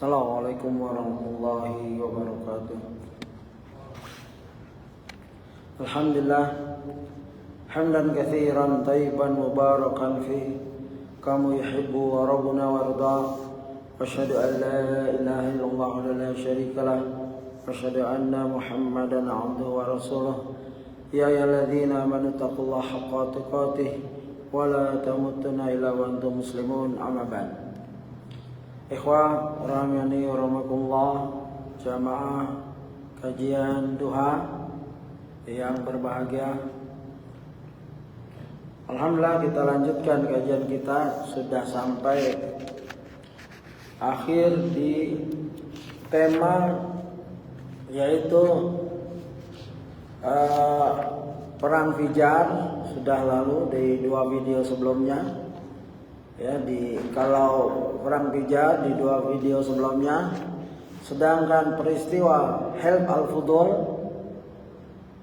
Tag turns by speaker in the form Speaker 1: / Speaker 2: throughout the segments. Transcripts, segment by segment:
Speaker 1: Assalamualaikum warahmatullahi wabarakatuh. Alhamdulillah hamdan katsiran thayyiban mubarakan fi kama yuhibbu wa rabbuna warda. Asyhadu an la ilaha illallah wa la syarika lah. Asyhadu anna Muhammadan abduhu wa rasuluh. Ya ayyuhalladzina amanu taqullaha haqqa tuqatih wa la tamutunna illa wa antum muslimun. Amma ba'd. Ikhwah rahimani wa rahimakumullah, jamaah kajian duha yang berbahagia. Alhamdulillah kita lanjutkan kajian kita, sudah sampai akhir di tema yaitu perang Fijar. Sudah lalu di dua video sebelumnya. Ya, kalau perang Fijar di dua video sebelumnya, sedangkan peristiwa Hilf al-Fudul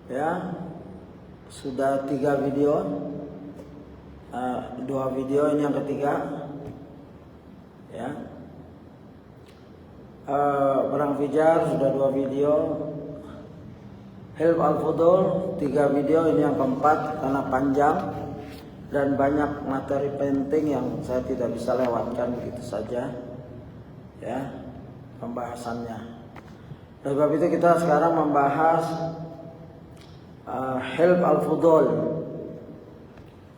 Speaker 1: ya sudah 3 video, 2 video ini yang ketiga ya. Perang Fijar sudah 2 video, Hilf al-Fudul 3 video, ini yang keempat karena panjang dan banyak materi penting yang saya tidak bisa lewatkan begitu saja ya pembahasannya. Oleh sebab itu kita sekarang membahas Hilf al-Fudul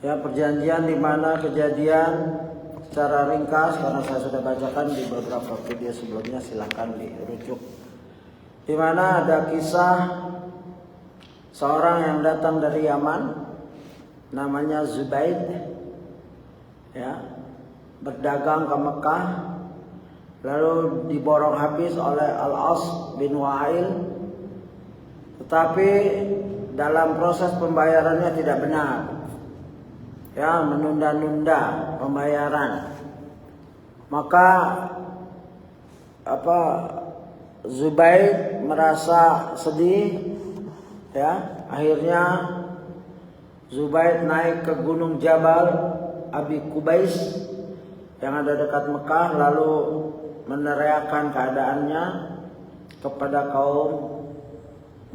Speaker 1: ya, perjanjian di mana kejadian secara ringkas karena saya sudah bacakan di beberapa video sebelumnya, silahkan dirujuk, di mana ada kisah seorang yang datang dari Yaman namanya Zubaid ya, berdagang ke Mekah lalu diborong habis oleh Al-As bin Wa'il, tetapi dalam proses pembayarannya tidak benar ya, menunda-nunda pembayaran. Maka Zubaid merasa sedih ya, akhirnya Zubaid naik ke gunung Jabal Abi Kubais yang ada dekat Mekah, lalu meneriakkan keadaannya kepada kaum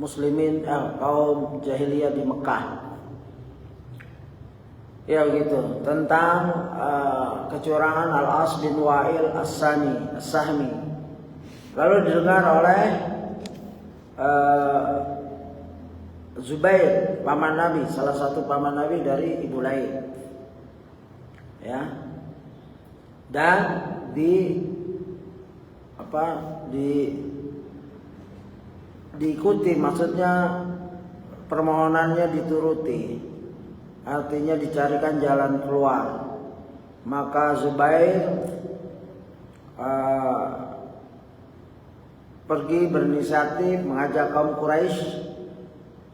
Speaker 1: muslimin, kaum jahiliyah di Mekah. Ya begitu, tentang kecurangan Al-As bin Wa'il As-Sahmi. Lalu didengar oleh Zubair, paman Nabi, salah satu paman Nabi dari Ibu Lail ya, dan diikuti, maksudnya permohonannya dituruti, artinya dicarikan jalan keluar. Maka Zubair pergi berinisiatif mengajak kaum Quraisy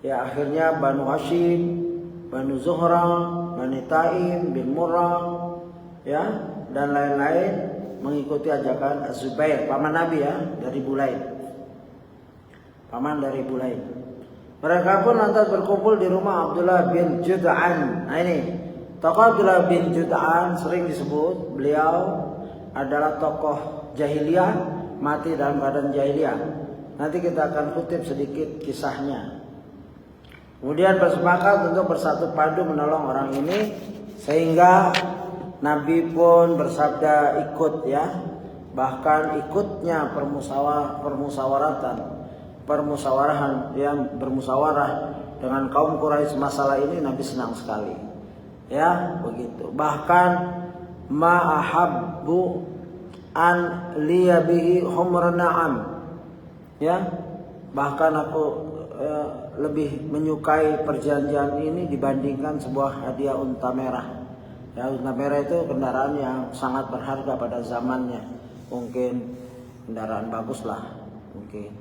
Speaker 1: ya, akhirnya Banu Hashim, Banu Zuhra, Bani Taim bin Murrah ya, dan lain-lain mengikuti ajakan Zubair, paman Nabi ya, dari Bulaid, paman dari Bulaid. Mereka pun lantas berkumpul di rumah Abdullah bin Jud'an. Nah ini tokoh Abdullah bin Jud'an sering disebut, beliau adalah tokoh jahiliyah, mati dalam keadaan jahiliyah. Nanti kita akan kutip sedikit kisahnya. Kemudian bersepakat untuk bersatu padu menolong orang ini, sehingga Nabi pun bersabda ikut ya. Bahkan ikutnya permusawarahan yang bermusyawarah dengan kaum Quraisy masalah ini, Nabi senang sekali. Ya, begitu. Bahkan ma ahabbu an liyabihi humran na'am. Ya. Bahkan aku lebih menyukai perjanjian ini dibandingkan sebuah hadiah unta merah. Ya, unta merah itu kendaraan yang sangat berharga pada zamannya. Mungkin kendaraan bagus lah, mungkin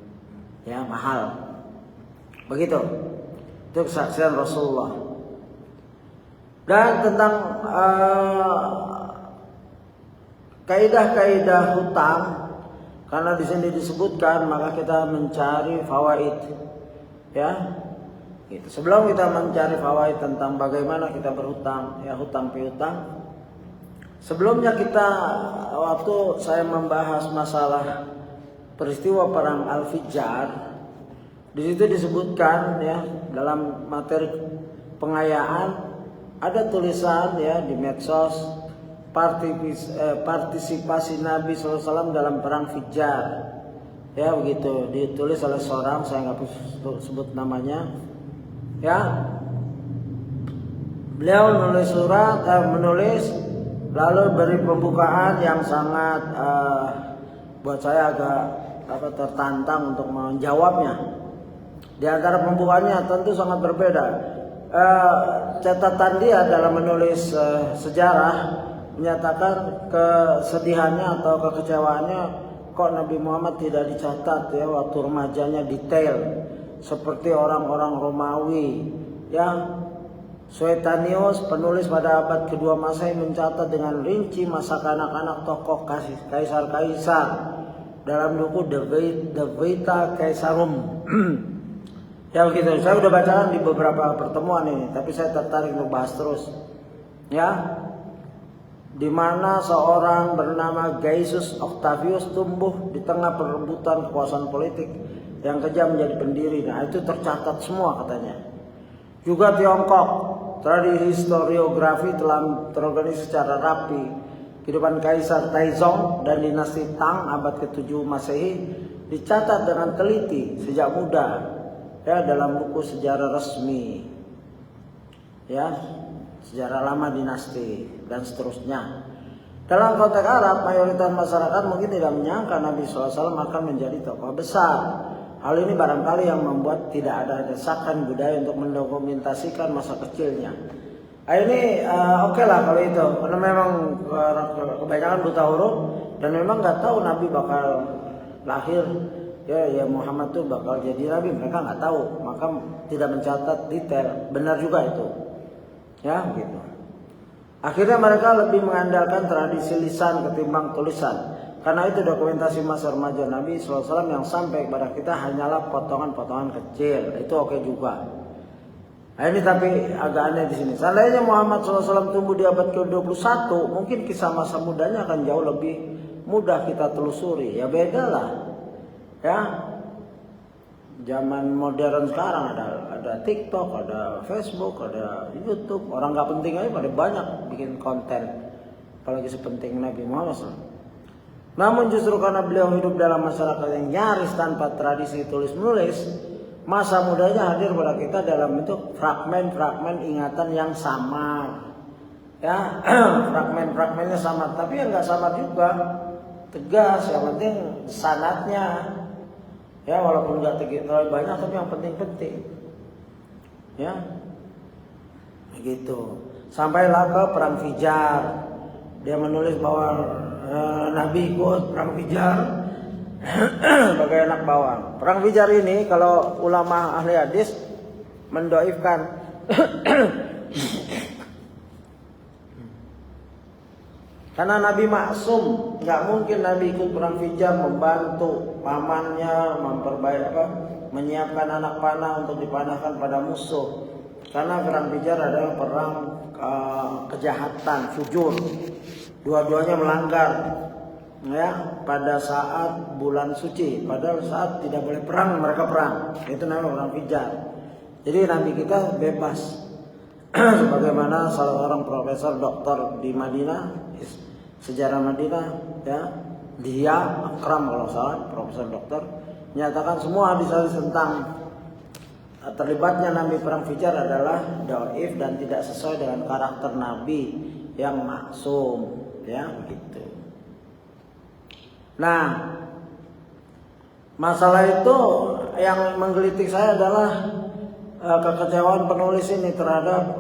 Speaker 1: ya, mahal. Begitu. Itu kesaksian Rasulullah. Dan tentang kaidah-kaidah hutang, karena di sini disebutkan, maka kita mencari fawaid. Ya, gitu. Sebelum kita mencari fawaid tentang bagaimana kita berhutang, ya hutang piutang, Sebelumnya kita waktu saya membahas masalah peristiwa perang Al-Fijjar, di situ disebutkan ya dalam materi pengayaan ada tulisan ya di medsos partisipasi Nabi SAW dalam perang Fijjar. Ya begitu ditulis oleh seorang, saya nggak sebut namanya. Ya, beliau menulis lalu beri pembukaan yang sangat buat saya agak tertantang untuk menjawabnya. Di antara pembukaannya tentu sangat berbeda. Catatan dia dalam menulis sejarah menyatakan kesedihannya atau kekecewaannya, kok Nabi Muhammad tidak dicatat ya waktu remajanya detail seperti orang-orang Romawi ya. Suetonius, penulis pada abad kedua Masehi, mencatat dengan rinci masa kanak-kanak tokoh kaisar-kaisar dalam buku The Vita Caesarum. Ya begitu. Saya sudah bacakan di beberapa pertemuan ini, tapi saya tertarik untuk bahas terus. Ya, di mana seorang bernama Gaius Octavius tumbuh di tengah perebutan kekuasaan politik yang kejam menjadi pendiri. Nah itu tercatat semua katanya. Juga Tiongkok, tradisi historiografi telah terorganisir secara rapi. Kehidupan Kaisar Taizong dan dinasti Tang abad ke-7 Masehi dicatat dengan teliti sejak muda ya dalam buku sejarah resmi. Ya, sejarah lama dinasti dan seterusnya. Dalam konteks Arab, mayoritas masyarakat mungkin tidak menyangka Nabi SAW akan menjadi tokoh besar. Hal ini barangkali yang membuat tidak ada desakan budaya untuk mendokumentasikan masa kecilnya. Ini oke lah kalau itu, karena memang kebanyakan buta huruf dan memang nggak tahu Nabi bakal lahir ya Muhammad tuh bakal jadi Nabi, mereka nggak tahu, maka tidak mencatat detail. Benar juga itu, ya gitu. Akhirnya mereka lebih mengandalkan tradisi lisan ketimbang tulisan. Karena itu dokumentasi masa remaja Nabi SAW yang sampai kepada kita hanyalah potongan-potongan kecil. Itu oke juga. Nah ini tapi agak aneh di sini. Seandainya Muhammad SAW tumbuh di abad ke-21, mungkin kisah masa mudanya akan jauh lebih mudah kita telusuri. Ya beda lah. Ya, zaman modern sekarang ada TikTok, ada Facebook, ada YouTube. Orang nggak penting aja pada banyak bikin konten. Apalagi sepenting Nabi Muhammad SAW. Namun justru karena beliau hidup dalam masyarakat yang nyaris tanpa tradisi tulis menulis, masa mudanya hadir pada kita dalam bentuk fragmen-fragmen ingatan yang samar. Ya, fragmen-fragmennya samar, tapi yang nggak samar juga, tegas. Yang penting sanadnya, ya walaupun nggak terlalu banyak, tapi yang penting-penting. Ya, begitu. Sampailah ke perang Fijjar, dia menulis bahwa Nabi ikut perang Fijjar sebagai anak bawang. Perang Fijjar ini kalau ulama ahli hadis mendoifkan karena Nabi maksum, nggak mungkin Nabi ikut perang Fijjar membantu pamannya menyiapkan anak panah untuk dipanahkan pada musuh. Karena perang Fijjar adalah perang kejahatan, fujur. Dua-duanya melanggar ya pada saat bulan suci, padahal saat tidak boleh perang mereka perang. Itu namanya perang Fijjar. Jadi Nabi kita bebas. Sebagaimana salah seorang profesor doktor di Madinah, sejarah Madinah ya, dia Akram kalau salah, profesor doktor, menyatakan semua hadis-hadis tentang terlibatnya Nabi perang Fijjar adalah dhaif dan tidak sesuai dengan karakter Nabi yang maksum. Ya begitu. Nah, masalah itu yang menggelitik saya adalah kekecewaan penulis ini terhadap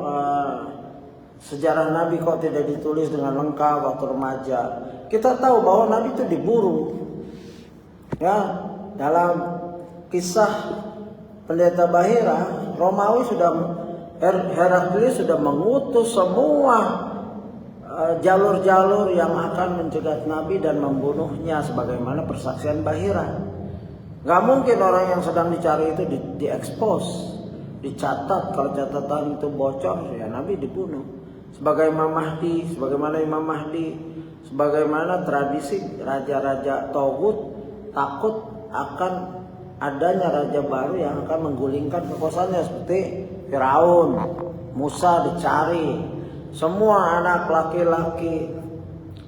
Speaker 1: sejarah Nabi kok tidak ditulis dengan lengkap waktu remaja. Kita tahu bahwa Nabi itu diburu. Ya, dalam kisah pendeta Bahira, Romawi Heraklius sudah mengutus semua jalur-jalur yang akan mencegat Nabi dan membunuhnya sebagaimana persaksian Bahira. Gak mungkin orang yang sedang dicari itu diekspos, dicatat. Kalau catatan itu bocor ya Nabi dibunuh. sebagaimana Imam Mahdi, sebagaimana tradisi raja-raja Tauhid takut akan adanya raja baru yang akan menggulingkan kekuasaannya, seperti Firaun. Musa dicari, semua anak laki-laki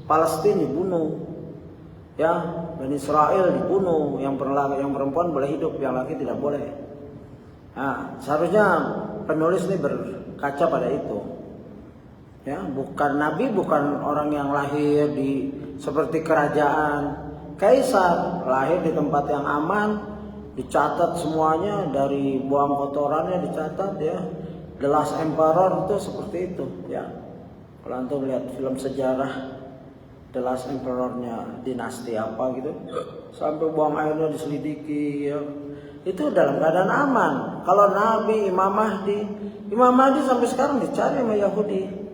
Speaker 1: Palestina dibunuh, ya, Bani Israel dibunuh, yang perempuan boleh hidup, yang laki tidak boleh. Nah, seharusnya penulis ini berkaca pada itu. Ya, bukan nabi, bukan orang yang lahir di seperti kerajaan kaisar, lahir di tempat yang aman, dicatat semuanya, dari buang kotorannya dicatat, ya. The Last Emperor itu seperti itu, ya. Kalau antum lihat film sejarah The Last Emperor-nya dinasti apa gitu, sampai buang airnya diselidiki, ya. Itu dalam keadaan aman. Kalau Nabi, Imam Mahdi sampai sekarang dicari sama Yahudi.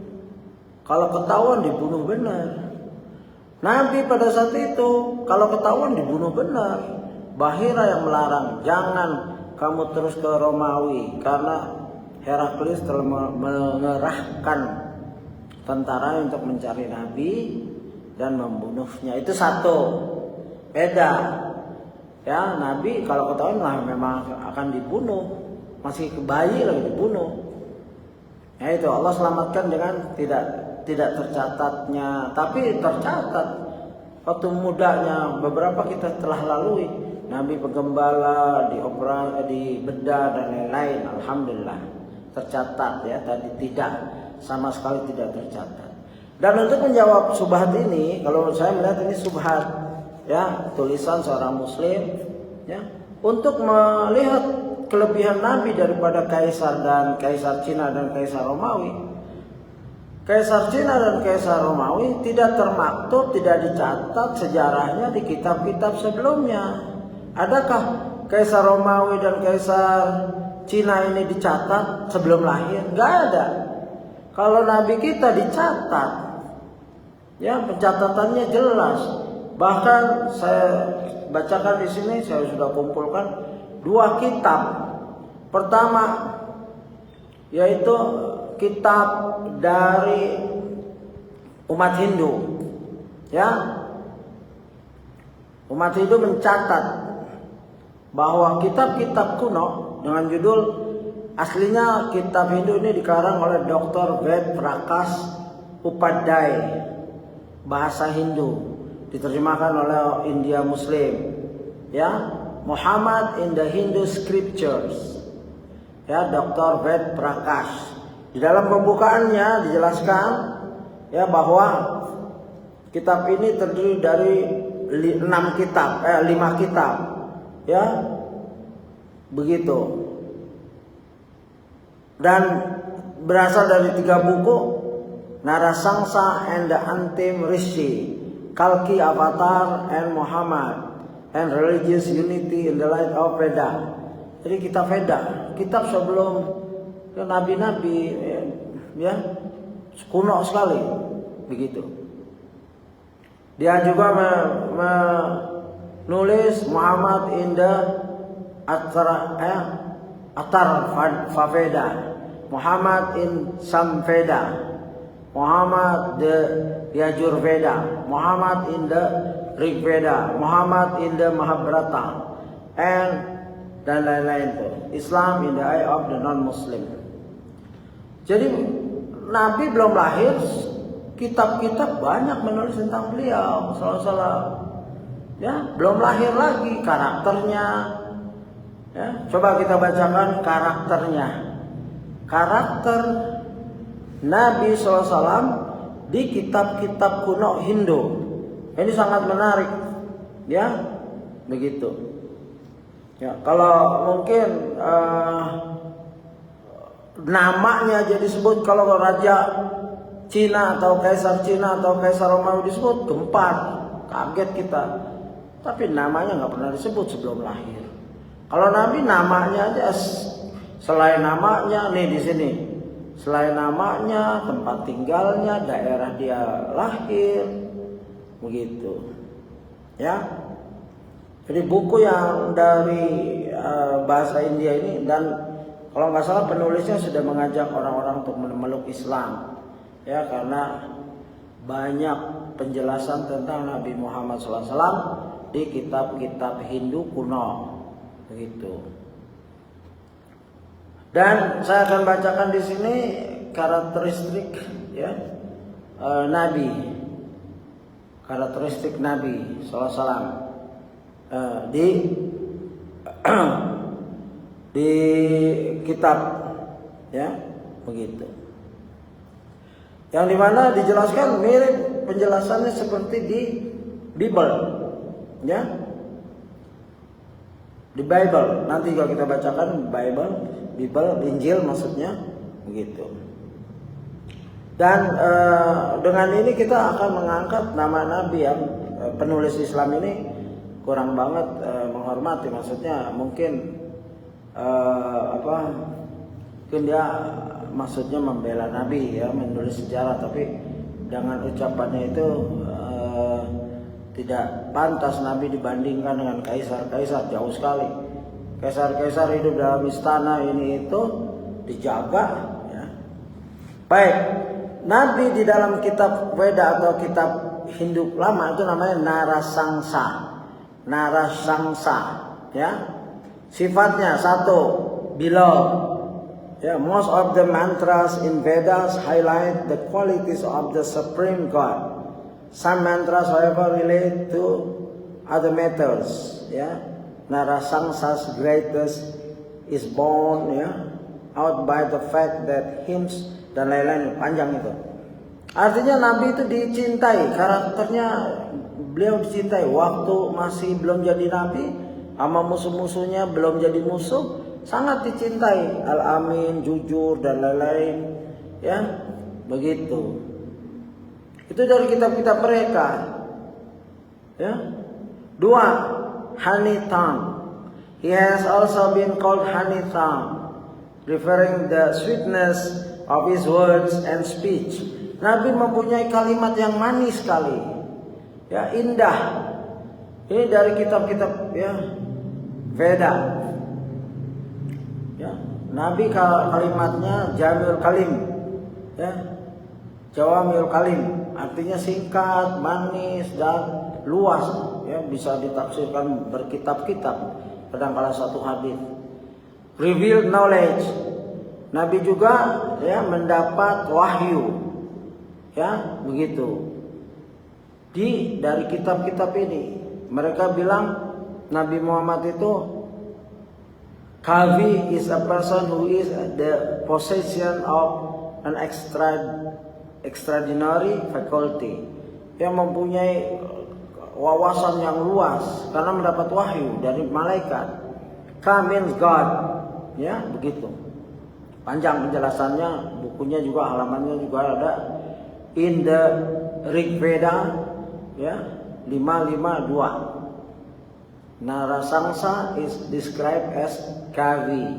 Speaker 1: Kalau ketahuan dibunuh benar. Nabi pada saat itu kalau ketahuan dibunuh benar. Bahira yang melarang, jangan kamu terus ke Romawi, karena Heraklius telah mengerahkan tentara untuk mencari Nabi dan membunuhnya. Itu satu. Beda. Ya, Nabi kalau ketahuan lah memang akan dibunuh. Masih bayi lagi dibunuh. Ya, itu Allah selamatkan dengan tidak tercatatnya, tapi tercatat waktu mudanya beberapa kita telah lalui. Nabi penggembala, di bedah dan lain-lain, alhamdulillah tercatat, ya. Tadi tidak, sama sekali tidak tercatat. Dan untuk menjawab subhat ini, kalau saya melihat ini subhat, ya, tulisan seorang muslim, ya, untuk melihat kelebihan Nabi daripada kaisar Cina dan kaisar Romawi. Kaisar Cina dan kaisar Romawi tidak termaktub, tidak dicatat sejarahnya di kitab-kitab sebelumnya. Adakah kaisar Romawi dan kaisar Cina ini dicatat sebelum lahir? Enggak ada. Kalau Nabi kita dicatat, ya, pencatatannya jelas. Bahkan saya bacakan di sini, saya sudah kumpulkan 2 kitab. Pertama yaitu kitab dari umat Hindu, ya. Umat Hindu mencatat bahwa kitab-kitab kuno dengan judul, aslinya kitab Hindu ini dikarang oleh Dr. Ved Prakash Upadhyay, bahasa Hindu, diterjemahkan oleh India Muslim, ya. Muhammad in the Hindu Scriptures, ya, Dr. Ved Prakash. Di dalam pembukaannya dijelaskan, ya, bahwa kitab ini terdiri dari 5 kitab, ya, begitu. Dan berasal dari 3 buku, Narasangsa and the Antim Rishi, Kalki Avatar and Muhammad, and Religious Unity in the Light of Veda. Jadi kitab Veda, kitab sebelum nabi-nabi, ya, kuno sekali, begitu. Dia juga menulis Muhammad in the Atar Faveda, Muhammad in Samveda, Muhammad the Yajurveda, Muhammad in the Rigveda, Muhammad in the Mahabharata, dan lain-lain tuh. Islam in the eye of the non-Muslim. Jadi Nabi belum lahir, kitab-kitab banyak menulis tentang beliau sallallahu, ya, belum lahir lagi karakternya, ya. Coba kita bacakan karakternya, karakter Nabi SAW di kitab-kitab kuno Hindu. Ini sangat menarik, ya, begitu. Ya, kalau mungkin namanya aja disebut, kalau raja Cina atau kaisar Cina atau kaisar Romawi disebut, gempar, kaget kita. Tapi namanya nggak pernah disebut sebelum lahir. Kalau Nabi namanya aja, selain namanya nih di sini, selain namanya, tempat tinggalnya, daerah dia lahir, begitu, ya. Jadi buku yang dari bahasa India ini, dan kalau nggak salah penulisnya sudah mengajak orang-orang untuk memeluk Islam. Ya, karena banyak penjelasan tentang Nabi Muhammad SAW di kitab-kitab Hindu kuno, begitu. Dan saya akan bacakan di sini karakteristik ya Nabi, karakteristik Nabi SAW di kitab ya, begitu. Yang dimana dijelaskan mirip penjelasannya seperti di Bible, ya, di Bible. Nanti kalau kita bacakan Bible, Injil maksudnya, begitu. Dan dengan ini kita akan mengangkat nama Nabi yang penulis Islam ini kurang banget menghormati, maksudnya mungkin mungkin dia maksudnya membela Nabi ya, menulis sejarah, tapi dengan ucapannya itu tidak pantas Nabi dibandingkan dengan kaisar-kaisar, jauh sekali. Kaisar-kaisar hidup dalam istana ini itu dijaga ya. Baik, Nabi di dalam kitab Weda atau kitab Hindu lama itu namanya Narasangsa. Narasangsa ya. Sifatnya satu, beloved. Yeah, most of the mantras in Vedas highlight the qualities of the Supreme God. Some mantras, however, relate to other matters. Yeah, Narasangsa's greatest is born out by the fact that hymns dan lain-lain, panjang itu. Artinya Nabi itu dicintai, karakternya beliau dicintai. Waktu masih belum jadi Nabi, sama musuh-musuhnya belum jadi musuh, sangat dicintai, al-amin, jujur dan lain-lain, ya, begitu. Itu dari kitab-kitab mereka, ya. Dua, honey tongue. He has also been called honey tongue, referring the sweetness of his words and speech. Nabi mempunyai kalimat yang manis sekali, ya, indah. Ini dari kitab-kitab ya Veda. Ya, Nabi kalimatnya Jamil Kalim, ya, Jawamil Kalim, artinya singkat, manis dan luas, ya, bisa ditafsirkan berkitab-kitab, kadang-kala satu hadis. Revealed knowledge, Nabi juga ya mendapat wahyu, ya, begitu. Dari kitab-kitab ini, mereka bilang Nabi Muhammad itu Kavi is a person who is the possession of an extraordinary faculty, yang mempunyai wawasan yang luas karena mendapat wahyu dari malaikat. Ka means God, ya, begitu. Panjang penjelasannya, bukunya juga, halamannya juga ada in the Rig Veda, ya, 552. Narasangsa is described as Kavi.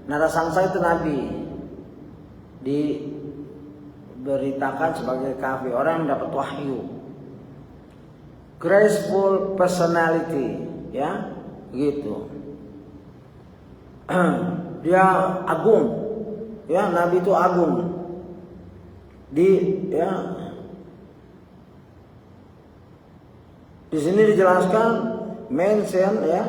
Speaker 1: Narasangsa itu Nabi, diberitakan sebagai Kavi, orang yang dapat wahyu. Graceful personality, ya, begitu. Dia agung, ya, Nabi itu agung. Di sini dijelaskan, mention, ya,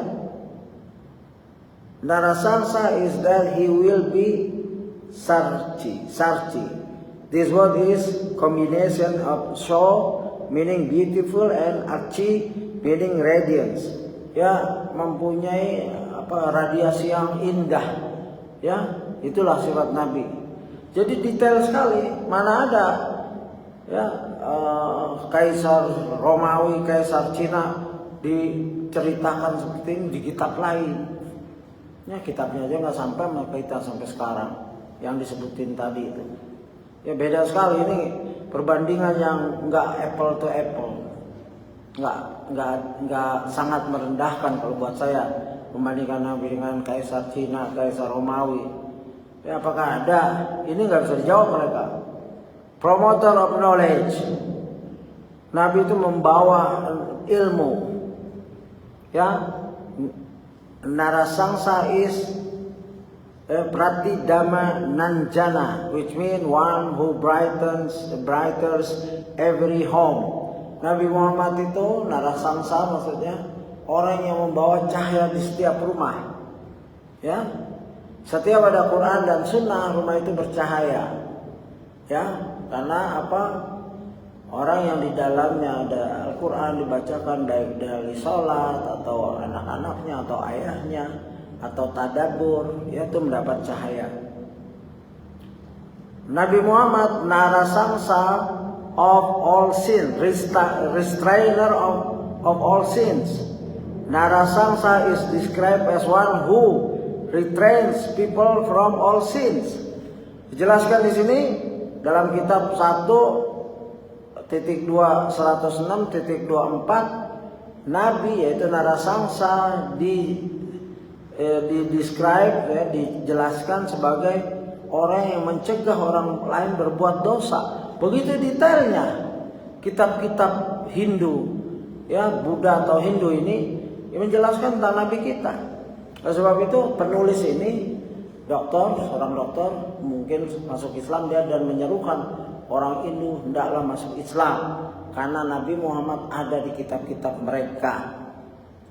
Speaker 1: Narasangsa is that he will be Sarchi. This word is combination of show meaning beautiful and Archi meaning radiance. Ya, mempunyai radiasi yang indah. Ya, itulah sifat Nabi. Jadi detail sekali. Mana ada ya Kaisar Romawi, Kaisar Cina diceritakan seperti ini di kitab lain. Ya, kitabnya aja nggak sampai kita sampai sekarang yang disebutin tadi itu. Ya, beda sekali, ini perbandingan yang nggak apple to apple, nggak sangat merendahkan kalau buat saya membandingkan Nabi dengan Kaisar Cina, Kaisar Romawi. Ya, apakah ada? Ini nggak bisa dijawab mereka. Promoter of knowledge, Nabi itu membawa ilmu. Ya, Narasangsa is Pratidama Nanjana, which means one who brightens every home. Nabi Muhammad itu narasangsa, maksudnya orang yang membawa cahaya di setiap rumah. Ya, setiap ada Quran dan Sunnah, rumah itu bercahaya. Ya, karena apa? Orang yang di dalamnya ada Al-Quran dibacakan dari sholat atau anak-anaknya atau ayahnya atau tadabbur, itu mendapat cahaya. Nabi Muhammad narasangsa of all sin, restrainer of all sins. Narasangsa is described as one who restrains people from all sins. Dijelaskan di sini dalam kitab 1.2.106.24, Nabi yaitu narasangsa describe, ya, dijelaskan sebagai orang yang mencegah orang lain berbuat dosa. Begitu detailnya kitab-kitab Hindu, ya, Buddha atau Hindu ini menjelaskan tentang Nabi kita. Oleh sebab itu penulis ini seorang dokter mungkin masuk Islam dia dan menyerukan orang Hindu hendaklah masuk Islam karena Nabi Muhammad ada di kitab-kitab mereka.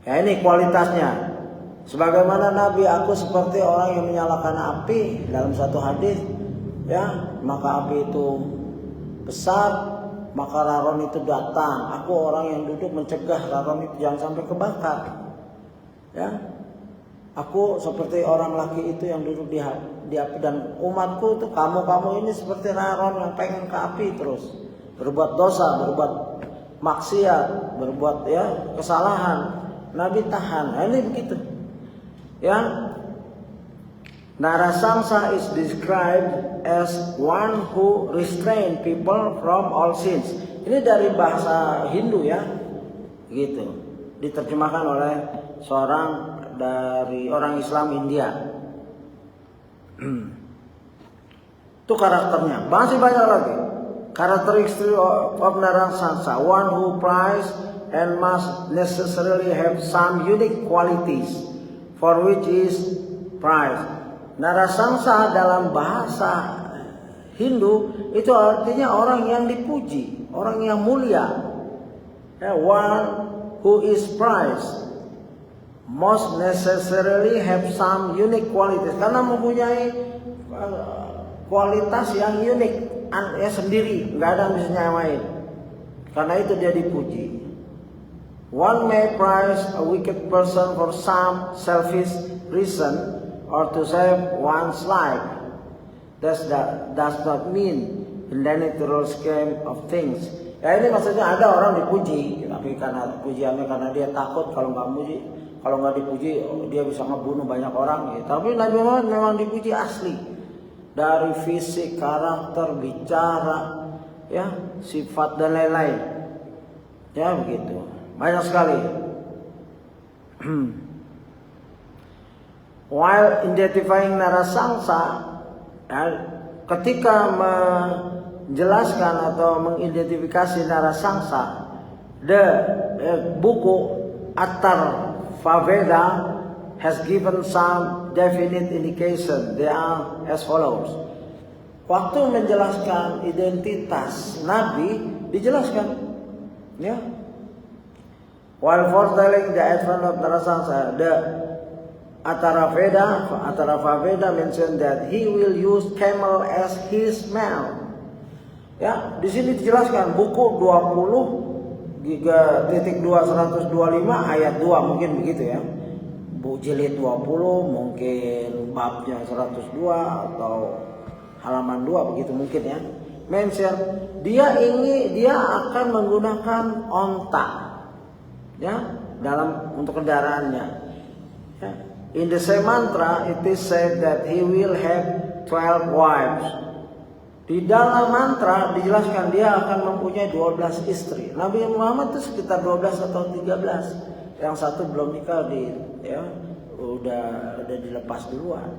Speaker 1: Ya, ini kualitasnya. Sebagaimana Nabi, aku seperti orang yang menyalakan api dalam satu hadis, ya, maka api itu besar, maka raron itu datang. Aku orang yang duduk mencegah raron itu jangan sampai kebakar. Ya, aku seperti orang laki itu yang duduk di api, dan umatku itu kamu ini seperti raron yang pengen ke api terus, berbuat dosa, berbuat maksiat, berbuat kesalahan. Nabi tahan. Nah, ini begitu. Ya, narasangsa is described as one who restrain people from all sins. Ini dari bahasa Hindu, ya, gitu. Diterjemahkan oleh seorang dari orang Islam India. Itu karakternya. Masih banyak lagi. Karakteristik of narasangsa, one who prize and must necessarily have some unique qualities for which is prize. Narasangsa dalam bahasa Hindu itu artinya orang yang dipuji, orang yang mulia. One who is prized must necessarily have some unique qualities, karena mempunyai kualitas yang unik, ya, sendiri, nggak ada yang bisa nyamain. Karena itu dia dipuji. One may praise a wicked person for some selfish reason or to save one's life. That does not mean in the natural scheme of things. Ya, ini maksudnya ada orang dipuji, tapi karena pujiannya karena dia takut kalau nggak dipuji dia bisa ngebunuh banyak orang. Ya. Tapi Nabi Muhammad memang dipuji asli dari fisik, karakter, bicara, ya, sifat dan lain-lain. Ya, begitu. Banyak sekali. While identifying narasangsa, ketika menjelaskan atau mengidentifikasi narasangsa, buku Atharvaveda has given some definite indication. They are as follows. Waktu menjelaskan identitas Nabi dijelaskan, ya. While foretelling the advent of narasangsa, the Atharvaveda mentioned that he will use camel as his mount. Ya, di sini dijelaskan buku 20.2.125 ayat 2 mungkin begitu, ya. Jilid 20 mungkin babnya 102 atau halaman 2 begitu mungkin, ya. Mention dia akan menggunakan onta, ya, untuk kendaraannya. Ya. In the same mantra it is said that he will have 12 wives. Di dalam mantra dijelaskan dia akan mempunyai 12 istri. Nabi Muhammad itu sekitar 12 atau 13. Yang satu belum nikah udah dilepas duluan.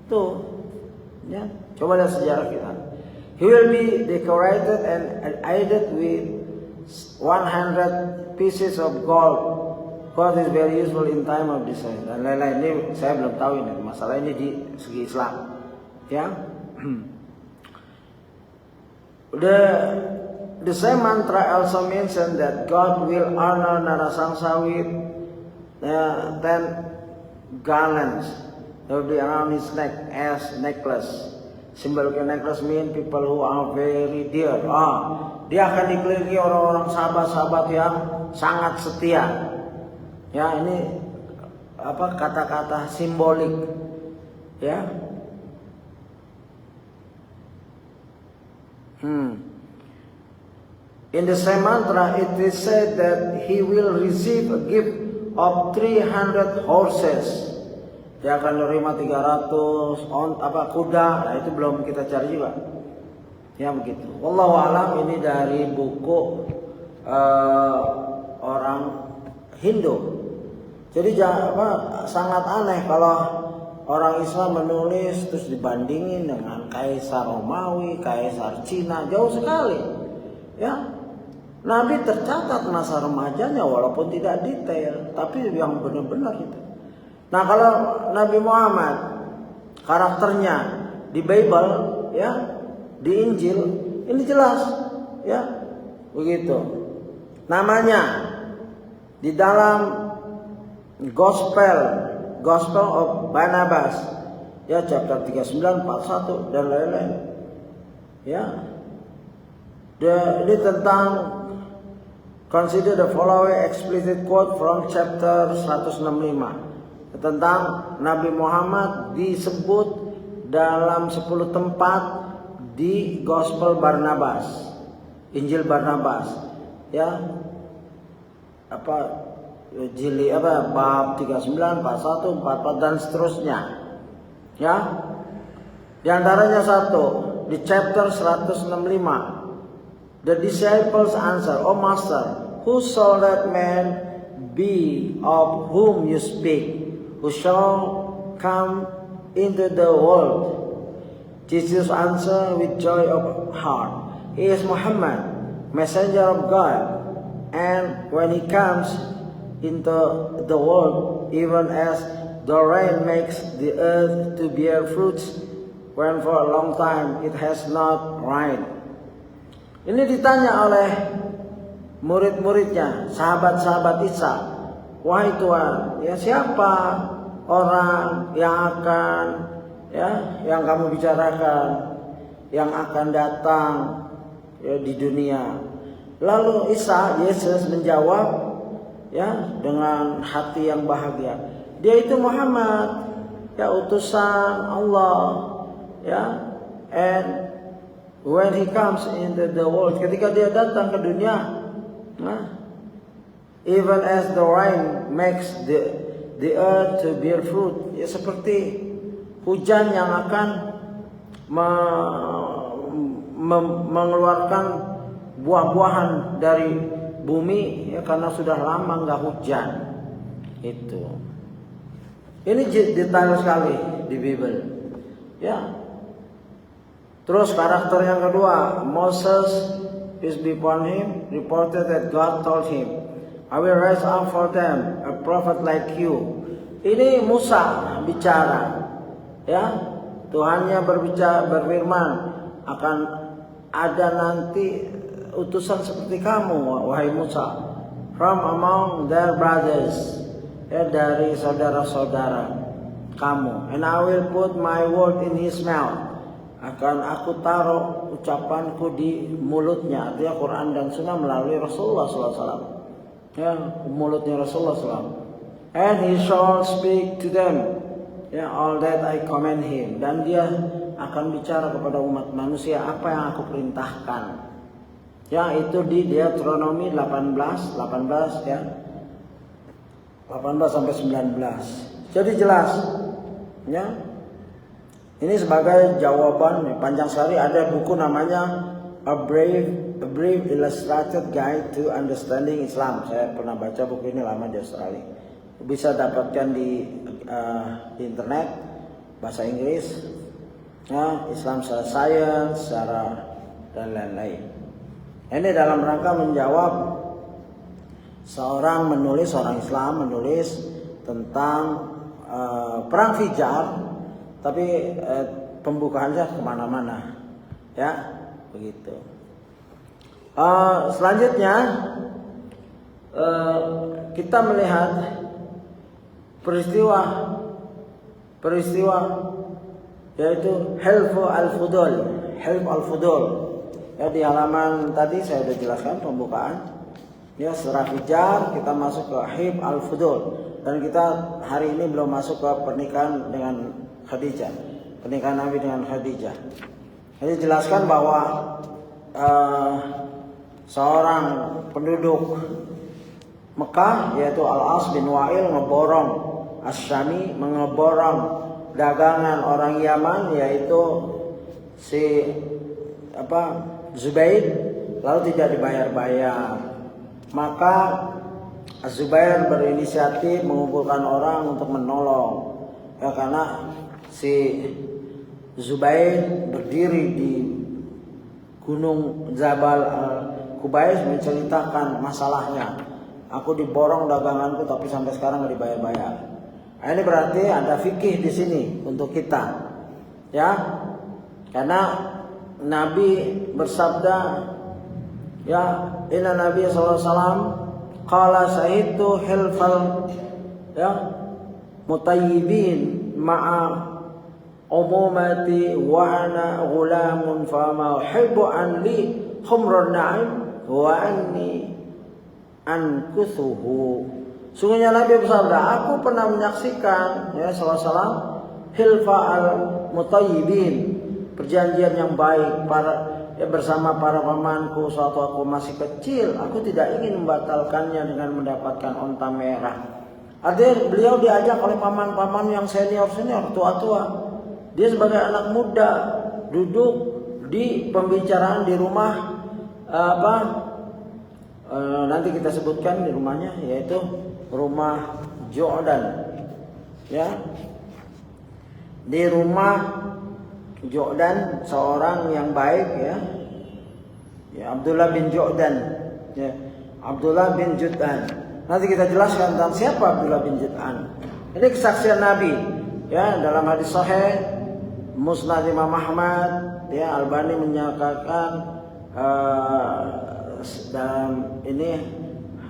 Speaker 1: Tuh, ya. Coba lihat sejarah kita. He will be decorated and aided with 100 pieces of gold What is very useful in time of distress dan lain-lain. Ini saya belum tahu ini masalah ini di segi Islam. Ya. The same mantra also mentioned that God will honor Narasangsa with 10 garlands that will be around his neck as necklace. Symbolic necklace mean people who are very dear. Dia akan dikelilingi orang-orang sahabat-sahabat yang sangat setia. Ya, ini apa kata-kata simbolik. Ya. In the same mantra, it is said that he will receive a gift of 300 horses. Dia akan menerima 300 kuda. Nah, itu belum kita cari juga. Ya begitu. Wallahu a'lam, ini dari buku orang Hindu. Jadi sangat aneh kalau orang Islam menulis terus dibandingin dengan Kaisar Romawi, Kaisar Cina, jauh sekali. Ya. Nabi tercatat masa remajanya walaupun tidak detail, tapi yang benar-benar itu. Nah, kalau Nabi Muhammad karakternya di Bible, ya, di Injil, ini jelas, ya, begitu. Namanya di dalam Gospel of Barnabas, ya, chapter 39, 41 dan lain-lain, ya. Ini tentang consider the following explicit quote from chapter 165. Tentang Nabi Muhammad disebut dalam 10 tempat di Gospel Barnabas, Injil Barnabas, ya, bab 39, 41, 44 dan seterusnya, ya. Di antaranya satu di chapter 165, the disciples answer, "Oh Master, who shall that man be of whom you speak? Who shall come into the world?" Jesus answered with joy of heart, "He is Muhammad, messenger of God, and when he comes into the world, even as the rain makes the earth to bear fruits, when for a long time it has not rained." Ini ditanya oleh murid-muridnya, sahabat-sahabat Isa, "Wahai Tuhan, ya siapa orang yang akan, ya, yang kamu bicarakan, yang akan datang, ya, di dunia?" Lalu Yesus menjawab, ya, dengan hati yang bahagia, "Dia itu Muhammad, ya, utusan Allah, ya, and when he comes into the world, ketika dia datang ke dunia, even as the rain makes the earth to bear fruit," ya, seperti hujan yang akan mengeluarkan buah-buahan dari bumi, ya, karena sudah lama nggak hujan. Itu. Ini detail sekali di Bible, ya. Terus karakter yang kedua, Moses, peace be upon him, reported that God told him, "I will raise up for them a prophet like you." Ini Musa bicara, ya. Tuhannya berfirman, akan ada nanti utusan seperti kamu, wahai Musa, from among their brothers, ya, dari saudara-saudara kamu, and I will put my word in his mouth. Akan aku taruh ucapanku di mulutnya. Artinya Quran dan Sunnah melalui Rasulullah SAW. Ya, mulutnya Rasulullah SAW. And he shall speak to them, ya, all that I command him. Dan dia akan bicara kepada umat manusia apa yang aku perintahkan. Ya, itu di Deuteronomy 18, ya. 18 sampai 19. Jadi jelas, ya. Ini sebagai jawaban panjang sekali. Ada buku namanya A Brief Illustrated Guide to Understanding Islam. Saya pernah baca buku ini lama di Australia. Bisa dapatkan di internet, bahasa Inggris, ya, Islam secara sains, secara dan lain-lain. Ini dalam rangka menjawab Seorang Islam menulis tentang perang Fijar, tapi pembukaannya kemana-mana, ya begitu. Selanjutnya kita melihat peristiwa yaitu Hilf al-Fudul. Ya, di halaman tadi saya sudah jelaskan pembukaan. Ya, setelah Fijar kita masuk ke Hilf al-Fudul, dan kita hari ini belum masuk ke pernikahan dengan Khadijah, pernikahan Nabi dengan Khadijah. Jadi jelaskan bahwa seorang penduduk Mekah yaitu Al-As bin Wa'il ngeborong As-Syami, mengeborong dagangan orang Yaman yaitu si Zubair, lalu tidak dibayar-bayar. Maka Az-Zubair berinisiatif mengumpulkan orang untuk menolong, ya, karena si Zubair berdiri di Gunung Jabal Kubais menceritakan masalahnya. Aku diborong daganganku tapi sampai sekarang nggak dibayar-bayar. Nah, ini berarti ada fikih di sini untuk kita, ya, karena Nabi bersabda, ya, inna Nabi sallallahu alaihi wasallam qala sahidtu hilfal, ya, mutayyibin ma'a umumati wa ana ghulamun fama uhibbu an li khumrun na'im wa anni ankuthuhu. Sungguhnya Nabi bersabda, aku pernah menyaksikan, ya, sallallahu alaihi wasallam, hilfa al-mutayyibin, perjanjian yang baik bersama para pamanku suatu aku masih kecil. Aku tidak ingin membatalkannya dengan mendapatkan onta merah. Artinya beliau diajak oleh paman-paman yang senior-senior, tua-tua. Dia sebagai anak muda duduk di pembicaraan di rumah nanti kita sebutkan di rumahnya, yaitu rumah Jordan, ya. Di rumah Jordan seorang yang baik, ya, Abdullah bin Jordan, ya, Abdullah bin Jud'an. Nanti kita jelaskan tentang siapa Abdullah bin Jud'an. Ini kesaksian Nabi, ya, dalam hadis sahih Musnad Imam Ahmad, ya, Albani menyatakan dalam ini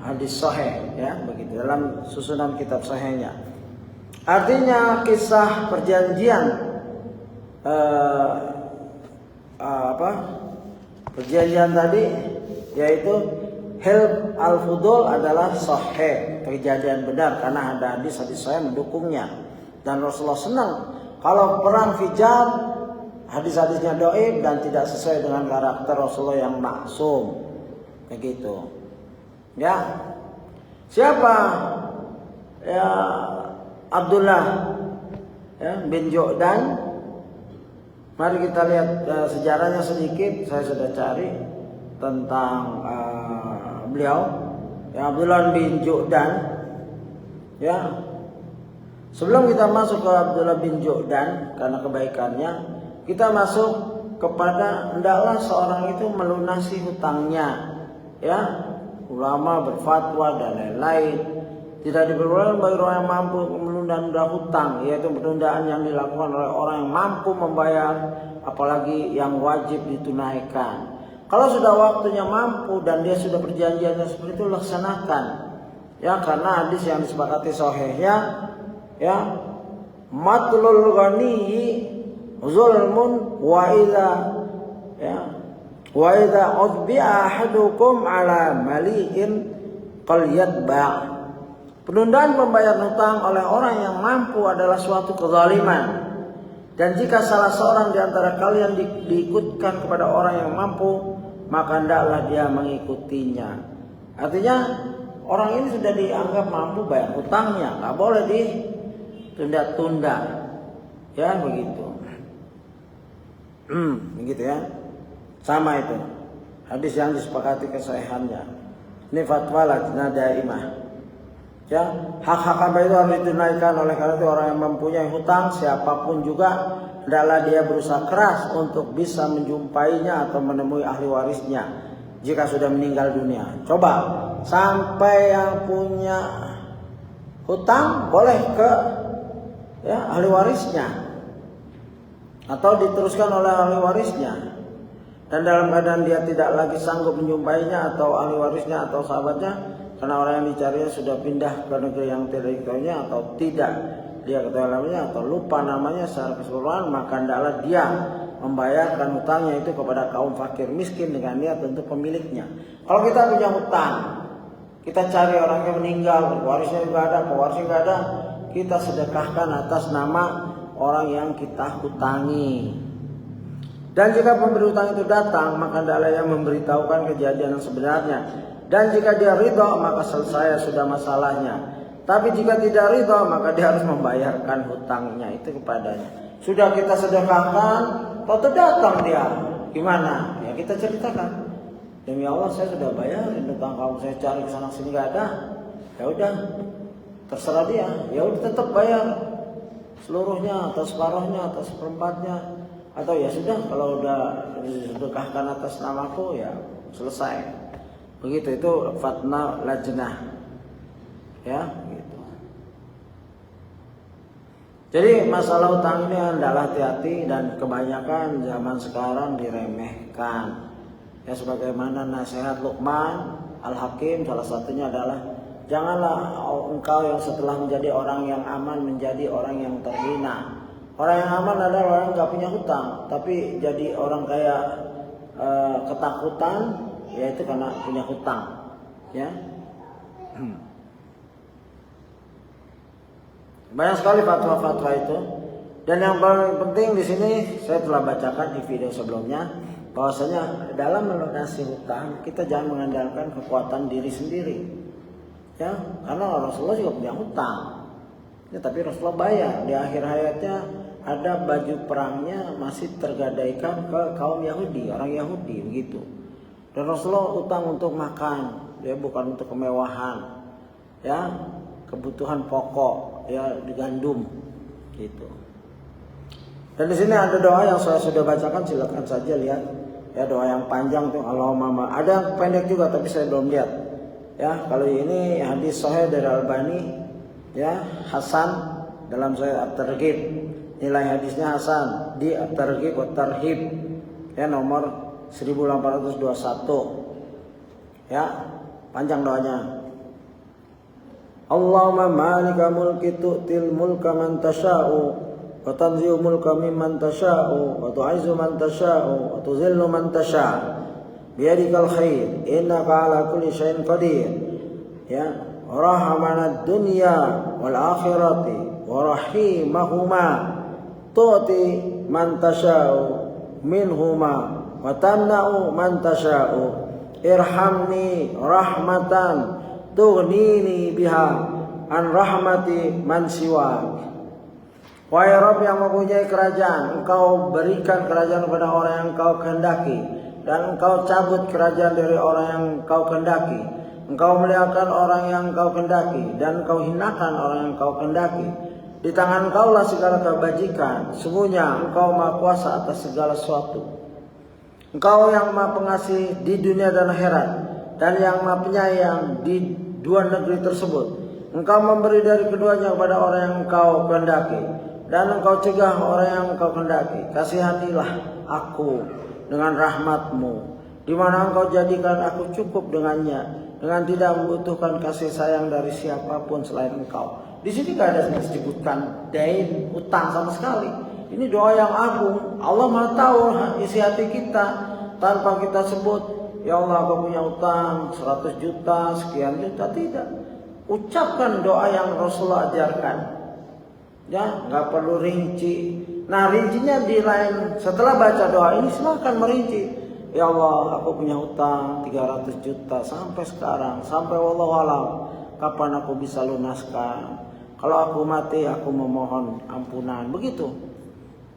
Speaker 1: hadis sahih, ya, begitu, dalam susunan kitab sahihnya. Artinya kisah perjanjian perjanjian tadi yaitu Hilf al-Fudul adalah sahih, kejadian benar karena ada hadis-hadis sahih mendukungnya, dan Rasulullah senang kalau perang Fijar hadis-hadisnya dhaif dan tidak sesuai dengan karakter Rasulullah yang maksum, begitu, ya. Siapa, ya, Abdullah, ya, bin Jordan? Mari kita lihat sejarahnya sedikit. Saya sudah cari tentang beliau, ya, Abdullah bin Jordan, ya. Sebelum kita masuk ke Abdullah bin Jordan karena kebaikannya, kita masuk kepada hendaklah seorang itu melunasi hutangnya, ya. Ulama berfatwa dan lain-lain. Tidak diperbolehkan bagi orang yang mampu menunda hutang, yaitu penundaan yang dilakukan oleh orang yang mampu membayar, apalagi yang wajib ditunaikan. Kalau sudah waktunya mampu dan dia sudah perjanjiannya seperti itu, laksanakan, ya, karena hadis yang disepakati sahihnya, ya, matlul ghani zulmun wa idza, ya, wa idza udbi'a ahadukum ala mali'in qalyatba'. Penundaan pembayaran hutang oleh orang yang mampu adalah suatu kezaliman. Dan jika salah seorang di antara kalian diikutkan kepada orang yang mampu, maka hendaklah dia mengikutinya. Artinya orang ini sudah dianggap mampu bayar hutangnya, nggak boleh ditunda-tunda, ya, begitu. Begitu, ya. Sama itu hadis yang disepakati kesahihannya. Ini fatwa Lajnah Daimah. Ya, hak-hak hamba itu harus ditunaikan. Oleh karena itu orang yang mempunyai hutang, siapapun juga, hendaklah dia berusaha keras untuk bisa menjumpainya atau menemui ahli warisnya. jika sudah meninggal dunia. Coba sampai yang punya hutang boleh ke ahli warisnya atau diteruskan oleh ahli warisnya. Dan dalam keadaan dia tidak lagi sanggup menjumpainya atau ahli warisnya atau sahabatnya, karena orang yang dicarinya sudah pindah ke negeri yang tidak diketahuinya atau tidak dia ketahui namanya atau lupa namanya secara keseluruhan, maka hendaklah dia membayarkan hutangnya itu kepada kaum fakir miskin dengan niat untuk pemiliknya. Kalau kita punya hutang, kita cari orang yang meninggal, warisnya juga ada, pewarisnya juga ada, kita sedekahkan atas nama orang yang kita hutangi. Dan jika pemberi hutang itu datang, maka hendaklah yang memberitahukan kejadian yang sebenarnya. Dan jika dia ridha, maka selesai sudah masalahnya. Tapi jika tidak ridha, maka dia harus membayarkan hutangnya itu kepadanya. Sudah kita sedekahkan, atau datang dia, gimana? Ya kita ceritakan. Demi Allah saya sudah bayarin hutang kamu, saya cari kesana sini nggak ada. Ya udah, terserah dia. Ya udah tetap bayar seluruhnya atau separuhnya atau seperempatnya. Atau ya sudah kalau udah disedekahkan atas namaku ya selesai. Begitu itu fatna lajnah. Ya, gitu. Jadi masalah hutang ini adalah hati-hati dan kebanyakan zaman sekarang diremehkan. Ya sebagaimana nasihat Luqman Al-Hakim salah satunya adalah janganlah engkau yang setelah menjadi orang yang aman menjadi orang yang terhina. Orang yang aman adalah orang yang nggak punya hutang, tapi jadi orang kayak ketakutan, yaitu karena punya hutang. Ya. Banyak sekali fatwa-fatwa itu. Dan yang paling penting di sini saya telah bacakan di video sebelumnya bahwasanya dalam melunasi hutang kita jangan mengandalkan kekuatan diri sendiri. Ya, karena Rasulullah juga punya hutang. Ya, tapi Rasulullah bayar. Di akhir hayatnya ada baju perangnya masih tergadaikan ke kaum Yahudi, orang Yahudi begitu. Dan Rasulullah hutang untuk makan, ya bukan untuk kemewahan. Ya, kebutuhan pokok ya di gandum gitu. Dan di sini ada doa yang saya sudah bacakan, silakan saja lihat ya, doa yang panjang tuh Allahumma. Ada yang pendek juga tapi saya belum lihat. Ya, kalau ini hadis sahih dari Albani ya, Hasan dalam Sahih At-Targhib. Nilai hadisnya Hasan di At-Targhib wa Tarhib ya nomor 1821. Ya, panjang doanya. Allahumma malika mulki tu'til mulka man tasha'u wa tanzi'u mulka mimman tasha'u wa tu'izzu man tasha'u wa tuzillu man tasha'u biyadikal khair innaka ala kulli syai'in qadir. Ya, rahamana dunya wal akhirati wa rahimahuma tu'ti man tasha'u minhuma wa tamna'u man tasha'u irhamni rahmatan tughnini biha an rahmati man siwak. Wahai Rabb yang mempunyai kerajaan, engkau berikan kerajaan kepada orang yang engkau kehendaki, dan engkau cabut kerajaan dari orang yang engkau kehendaki. Engkau muliakan orang yang engkau kehendaki, dan engkau hinakan orang yang engkau kehendaki. Di tangan engkau lah segala kebajikan, sungguhnya engkau maha kuasa atas segala sesuatu. Engkau yang maha pengasih di dunia dan akhirat, dan yang maha penyayang di dua negeri tersebut. Engkau memberi dari keduanya kepada orang yang engkau kehendaki, dan engkau cegah orang yang engkau kehendaki. Kasihanilah aku dengan rahmatmu, di mana engkau jadikan aku cukup dengannya, dengan tidak membutuhkan kasih sayang dari siapapun selain engkau. Di sini tidak ada disebutkan dain, utang sama sekali. Ini doa yang agung. Allah Maha tahu isi hati kita tanpa kita sebut. Ya Allah, aku punya utang 100 juta, sekian juta, tidak. Ucapkan doa yang Rasulullah ajarkan. Ya, nggak perlu rinci. Nah, rincinya di lain. Setelah baca doa ini, silakan merinci. Ya Allah, aku punya utang 300 juta sampai sekarang, sampai wallahualam. Kapan aku bisa lunaskan? Kalau aku mati, aku memohon ampunan. Begitu.